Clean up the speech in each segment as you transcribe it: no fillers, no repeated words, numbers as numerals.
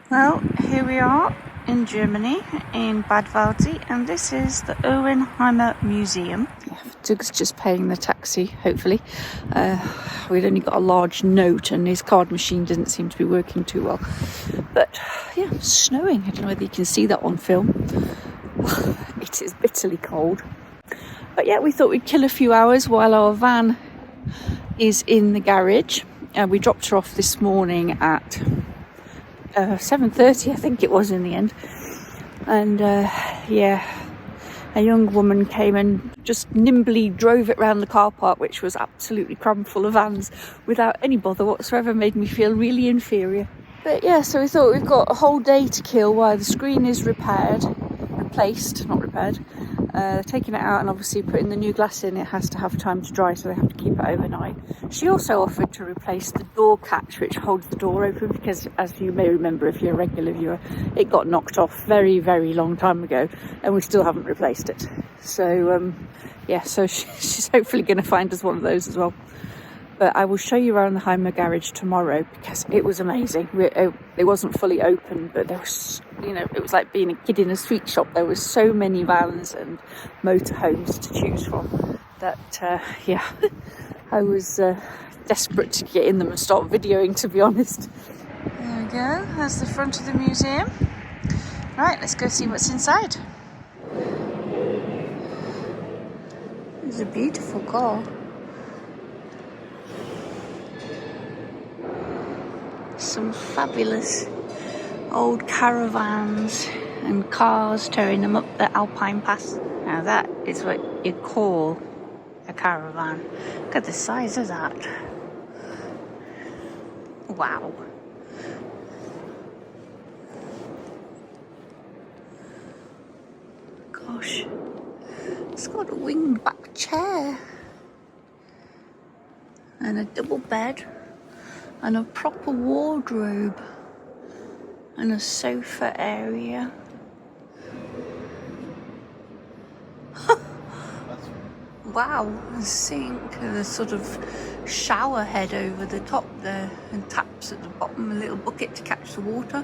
Well, here we are in Germany, in Bad Waldsee, and this is the Owenheimer Museum. Doug's just paying the taxi, hopefully. We'd only got a large note and his card machine didn't seem to be working too well. But yeah, it's snowing. I don't know whether you can see that on film. It is bitterly cold. But yeah, we thought we'd kill a few hours while our van is in the garage. We dropped her off this morning at 7:30, I think it was in the end. And yeah, a young woman came and just nimbly drove it around the car park, which was absolutely crammed full of vans, without any bother whatsoever. Made me feel really inferior. But yeah, so we thought we've got a whole day to kill while the screen is replaced, not repaired. Taking it out and obviously putting the new glass in, it has to have time to dry, so they have to keep it overnight. She also offered to replace the door catch which holds the door open, because as you may remember if you're a regular viewer, it got knocked off very, very long time ago and we still haven't replaced it. So yeah, so she's hopefully going to find us one of those as well. But I will show you around the Heimer garage tomorrow because it was amazing. It wasn't fully open, but there was, it was like being a kid in a sweet shop. There was so many vans and motorhomes to choose from that, yeah, I was desperate to get in them and start videoing, to be honest. There we go. That's the front of the museum. Right, let's go see what's inside. It's a beautiful car. Some fabulous old caravans and cars towing them up the Alpine Pass. Now that is what you call a caravan. Look at the size of that. Wow. Gosh. It's got a winged back chair. And a double bed. And a proper wardrobe. And a sofa area. Wow, a sink and a sort of shower head over the top there, and taps at the bottom, a little bucket to catch the water.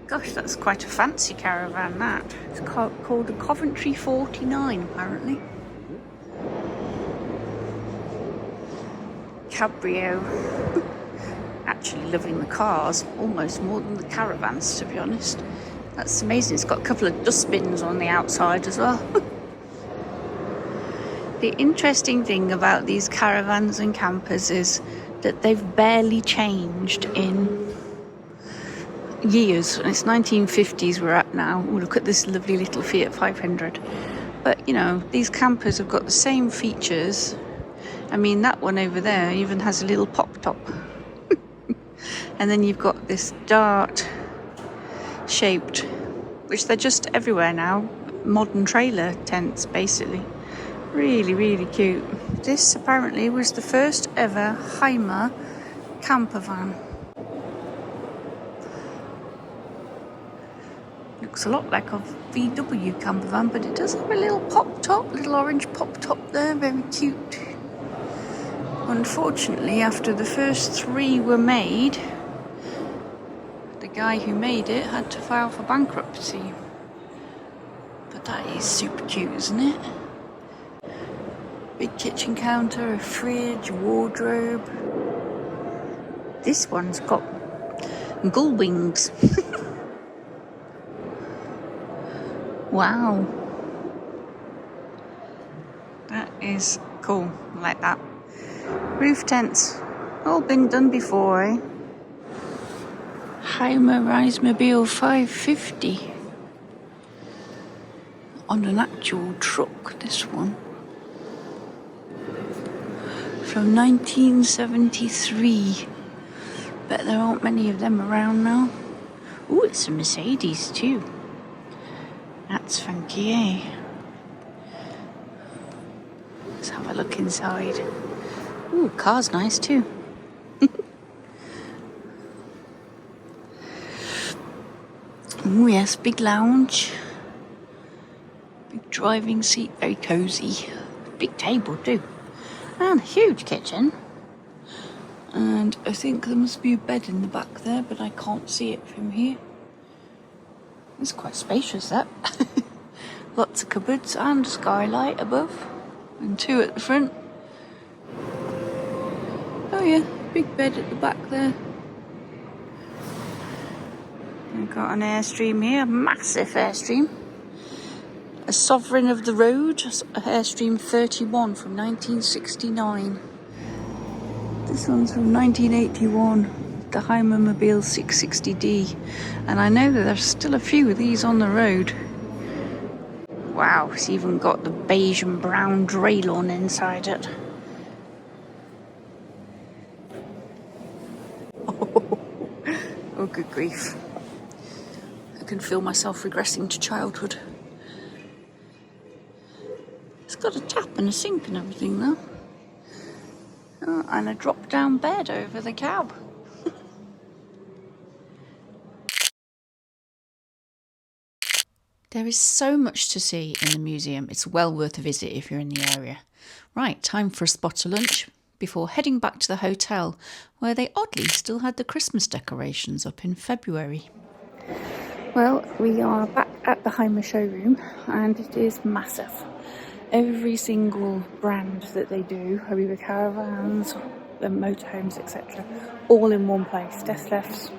Gosh, that's quite a fancy caravan, that. It's called a Coventry 49, apparently. Cabrio. Actually loving the cars almost more than the caravans, to be honest. That's amazing. It's got a couple of dustbins on the outside as well. The interesting thing about these caravans and campers is that they've barely changed in years. It's 1950s we're at now. Oh, look at this lovely little Fiat 500. But these campers have got the same features. I mean, that one over there even has a little pop top. And then you've got this dart shaped, which they're just everywhere now, modern trailer tents basically. Really, really cute. This apparently was the first ever Heimer camper van. Looks a lot like a VW camper van, but it does have a little pop top, little orange pop top there, very cute. Unfortunately, after the first 3 were made, the guy who made it had to file for bankruptcy. But that is super cute, isn't it? Big kitchen counter, a fridge, wardrobe. This one's got gull wings. Wow. That is cool, I like that. Roof tents, all been done before, eh? Heimer Reismobile 550. On an actual truck, this one. From 1973. Bet there aren't many of them around now. Ooh, it's a Mercedes too. That's funky, eh? Let's have a look inside. Ooh, car's nice too. Oh yes, big lounge. Big driving seat, very cosy. Big table too. And a huge kitchen. And I think there must be a bed in the back there, but I can't see it from here. It's quite spacious, that. Lots of cupboards and a skylight above, and two at the front. Oh yeah, big bed at the back there. We've got an Airstream here, a massive Airstream. A Sovereign of the Road, a Airstream 31 from 1969. This one's from 1981, the Heimermobile 660D. And I know that there's still a few of these on the road. Wow, it's even got the beige and brown Draylon inside it. Oh, good grief. I can feel myself regressing to childhood. It's got a tap and a sink and everything though. Oh, and a drop-down bed over the cab. There is so much to see in the museum. It's well worth a visit if you're in the area. Right, time for a spot of lunch before heading back to the hotel, where they oddly still had the Christmas decorations up in February. Well, we are back at the Heimer showroom and it is massive. Every single brand that they do, Habiba caravans, the motorhomes, etc., all in one place. Deathlefts,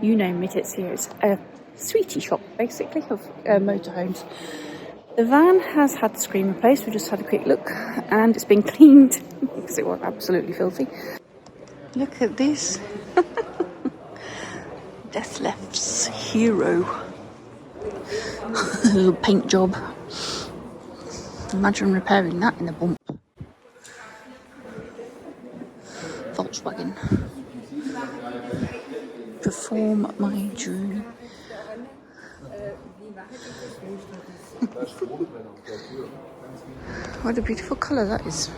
you name it, it's here. It's a sweetie shop, basically, of motorhomes. The van has had the screen replaced. We just had a quick look, and it's been cleaned because it was absolutely filthy. Look at this. Deathleft's Hero. A little paint job. Imagine repairing that in a bump. Volkswagen. Perform my dream. What a beautiful colour that is.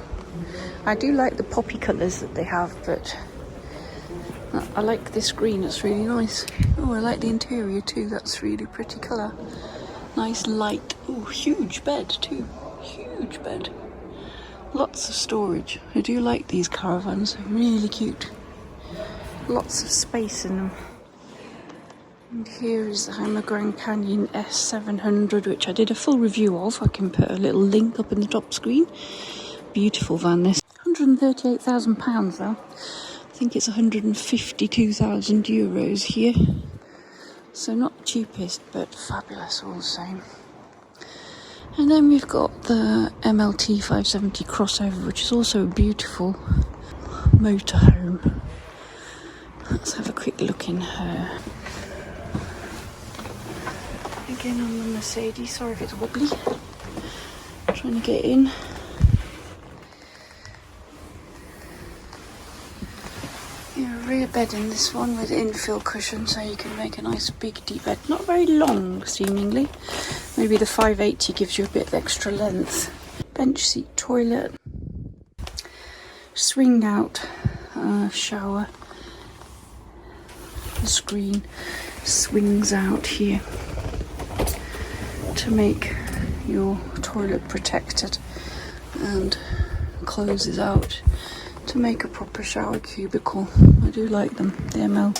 I do like the poppy colours that they have, but I like this green, it's really nice. Oh, I like the interior too, that's really pretty colour. Nice light. Oh, huge bed too. Huge bed. Lots of storage. I do like these caravans, they're really cute. Lots of space in them. And here is the Heimer Grand Canyon S700, which I did a full review of. I can put a little link up in the top screen. Beautiful van this. £138,000 though. I think it's 152,000 euros here. So not the cheapest, but fabulous all the same. And then we've got the MLT 570 crossover, which is also a beautiful motorhome. Let's have a quick look in her. Again on the Mercedes, sorry if it's wobbly. Trying to get in. Rear bed in this one with infill cushion, so you can make a nice big deep bed. Not very long seemingly. Maybe the 580 gives you a bit of extra length. Bench seat toilet. Swinged out shower. The screen swings out here to make your toilet protected and closes out to make a proper shower cubicle. I do like them. The ML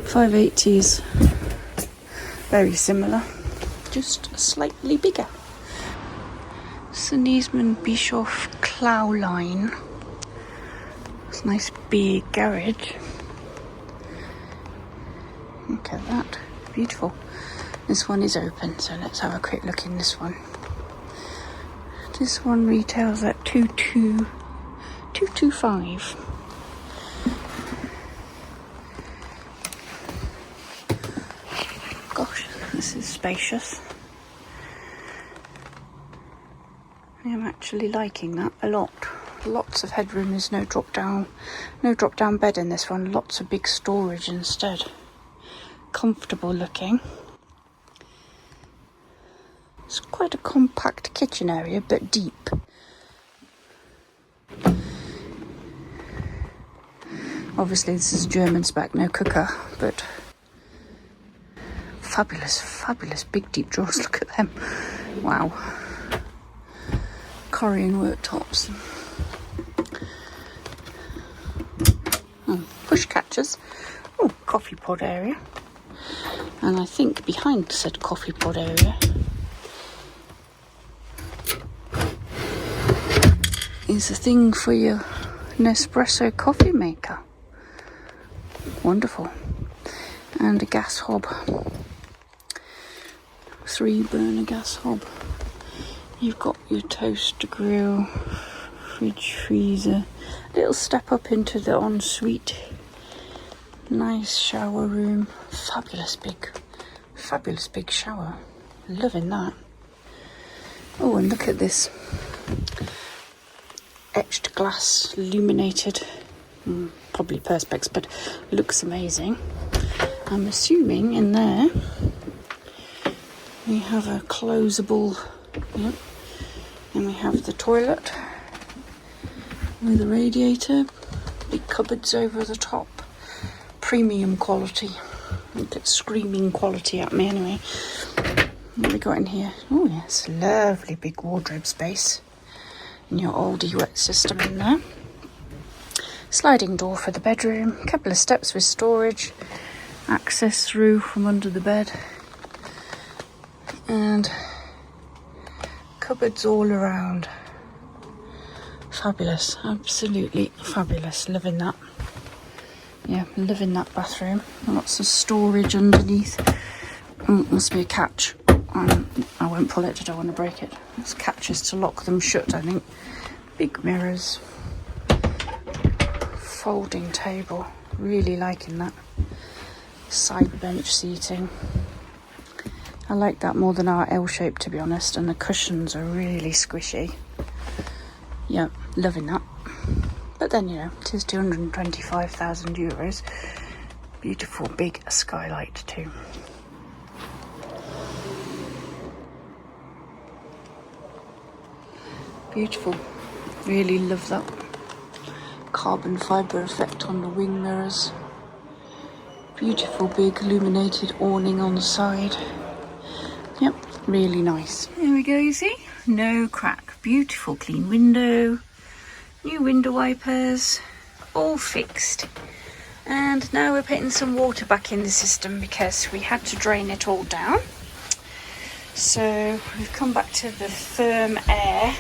580s, very similar, just slightly bigger. Sneesman Bischoff Clow line. It's a nice big garage. Look at that, beautiful. This one is open, so let's have a quick look in this one. This one retails at 225. Gosh, this is spacious. I am actually liking that a lot. Lots of headroom. There's no drop down bed in this one. Lots of big storage instead. Comfortable looking. It's quite a compact kitchen area, but deep. Obviously this is German spec, no cooker, but fabulous, fabulous big deep drawers. Look at them. Wow. Corian worktops. push catchers. Oh, coffee pod area. And I think behind said coffee pod area is a thing for your Nespresso coffee maker. Wonderful. And a gas hob. 3-burner gas hob. You've got your toaster grill, fridge, freezer. Little step up into the ensuite. Nice shower room. Fabulous big shower. Loving that. Oh, and look at this etched glass, illuminated. Probably perspex, but looks amazing. I'm assuming in there we have a closable, yep, and we have the toilet with a radiator, big cupboards over the top, premium quality. Look at screaming quality at me anyway. What have we got in here? Oh yes, lovely big wardrobe space. And your Aldi wet system in there. Sliding door for the bedroom, couple of steps with storage, access through from under the bed, and cupboards all around. Fabulous, absolutely fabulous. Loving that. Yeah, loving that bathroom. Lots of storage underneath. Must be a catch. I won't pull it, I don't want to break it. There's catches to lock them shut, I think. Big mirrors. Folding table, really liking that. Side bench seating. I like that more than our L shape, to be honest, and the cushions are really squishy. Yeah, loving that. But then, you know, it is 225,000 euros. Beautiful big skylight too. Beautiful, really love that. Carbon fibre effect on the wing mirrors. Beautiful big illuminated awning on the side. Yep, really nice. There we go, you see? No crack. Beautiful clean window. New window wipers. All fixed. And now we're putting some water back in the system because we had to drain it all down. So we've come back to the firm air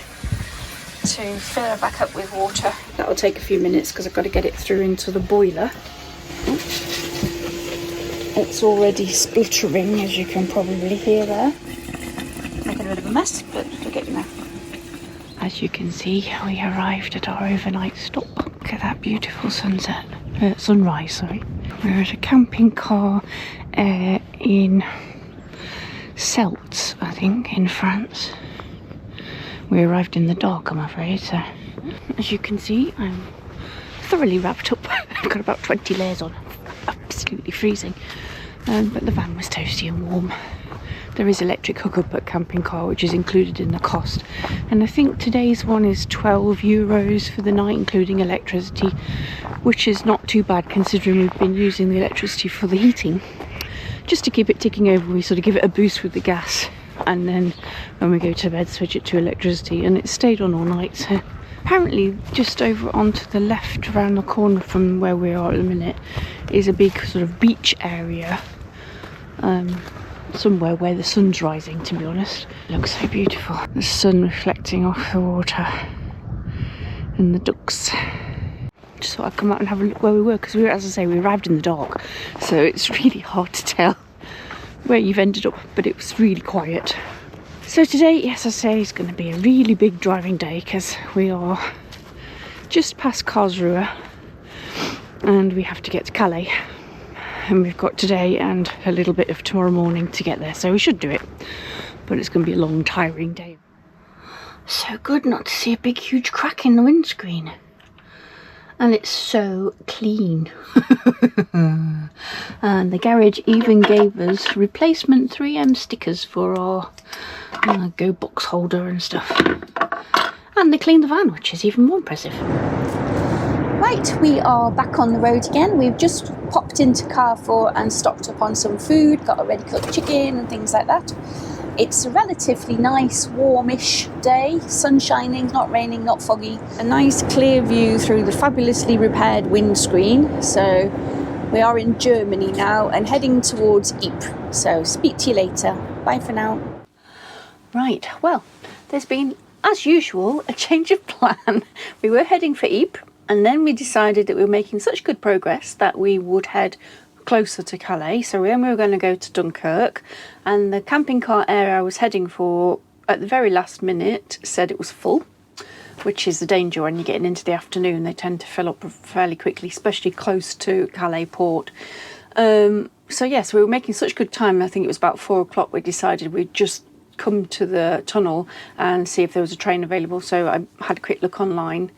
to fill it back up with water. That'll take a few minutes because I've got to get it through into the boiler. It's already spluttering, as you can probably hear there. Making a bit of a mess, but we're getting there. As you can see, we arrived at our overnight stop. Look at that beautiful sunrise, sorry. We're at a camping car in Celtes, I think, in France. We arrived in the dark, I'm afraid, so as you can see, I'm thoroughly wrapped up. I've got about 20 layers on, absolutely freezing, but the van was toasty and warm. There is electric hookup at camping car, which is included in the cost, and I think today's one is 12 euros for the night, including electricity, which is not too bad considering we've been using the electricity for the heating. Just to keep it ticking over, we sort of give it a boost with the gas, and then when we go to bed switch it to electricity, and it stayed on all night. So apparently just over onto the left around the corner from where we are at the minute is a big sort of beach area, somewhere where the sun's rising, to be honest. It looks so beautiful, the sun reflecting off the water and the ducks. Just thought I'd come out and have a look where we were, because we were, as I say, we arrived in the dark, so it's really hard to tell where you've ended up, but it was really quiet. So today, yes, I say, is going to be a really big driving day because we are just past Karlsruhe and we have to get to Calais, and we've got today and a little bit of tomorrow morning to get there, so we should do it, but it's going to be a long, tiring day. So good not to see a big huge crack in the windscreen, and it's so clean. And the garage even gave us replacement 3M stickers for our go box holder and stuff, and they cleaned the van, which is even more impressive. Right, we are back on the road again. We've just popped into Carrefour and stocked up on some food, got a ready cooked chicken and things like that. It's a relatively nice, warmish day, sun shining, not raining, not foggy. A nice clear view through the fabulously repaired windscreen. So we are in Germany now and heading towards Ypres. So speak to you later. Bye for now. Right, well, there's been, as usual, a change of plan. We were heading for Ypres, and then we decided that we were making such good progress that we would head closer to Calais. So then we were going to go to Dunkirk, and the camping car area I was heading for at the very last minute said it was full, which is the danger when you're getting into the afternoon. They tend to fill up fairly quickly, especially close to Calais port. So yes, we were making such good time. I think it was about 4 o'clock we decided we'd just come to the tunnel and see if there was a train available. So I had a quick look online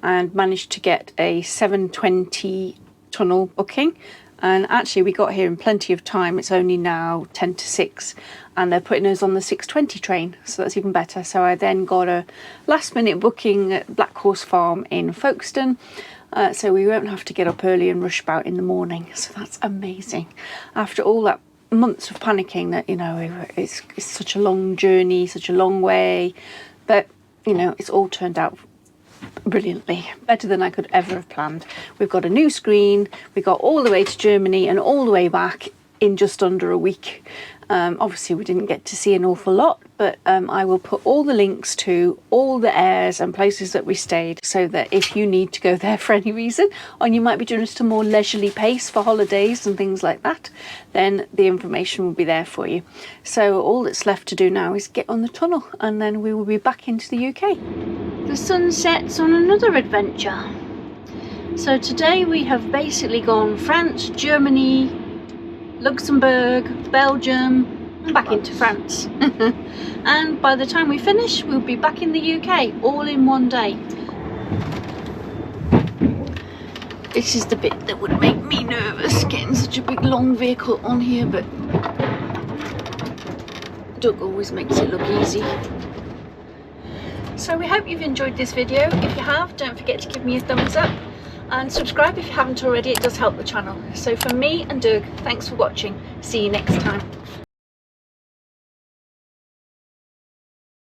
and managed to get a 7:20 tunnel booking. And actually we got here in plenty of time. It's only now 10 to 6 and they're putting us on the 6:20 train, so that's even better. So I then got a last minute booking at Black Horse Farm in Folkestone, so we won't have to get up early and rush about in the morning. So that's amazing. After all that months of panicking that, you know, it's such a long journey, such a long way, but, you know, it's all turned out brilliantly, better than I could ever have planned. We've got a new screen, we got all the way to Germany and all the way back in just under a week. Obviously we didn't get to see an awful lot, but I will put all the links to all the airs and places that we stayed, so that if you need to go there for any reason, or you might be doing just a more leisurely pace for holidays and things like that, then the information will be there for you. So all that's left to do now is get on the tunnel, and then we will be back into the UK. The sun sets on another adventure. So today we have basically gone France, Germany, Luxembourg, Belgium, and back into France. And by the time we finish, we'll be back in the UK, all in one day. This is the bit that would make me nervous, getting such a big long vehicle on here, but Doug always makes it look easy. So we hope you've enjoyed this video. If you have, don't forget to give me a thumbs up and subscribe if you haven't already. It does help the channel. So from me and Doug, thanks for watching. See you next time.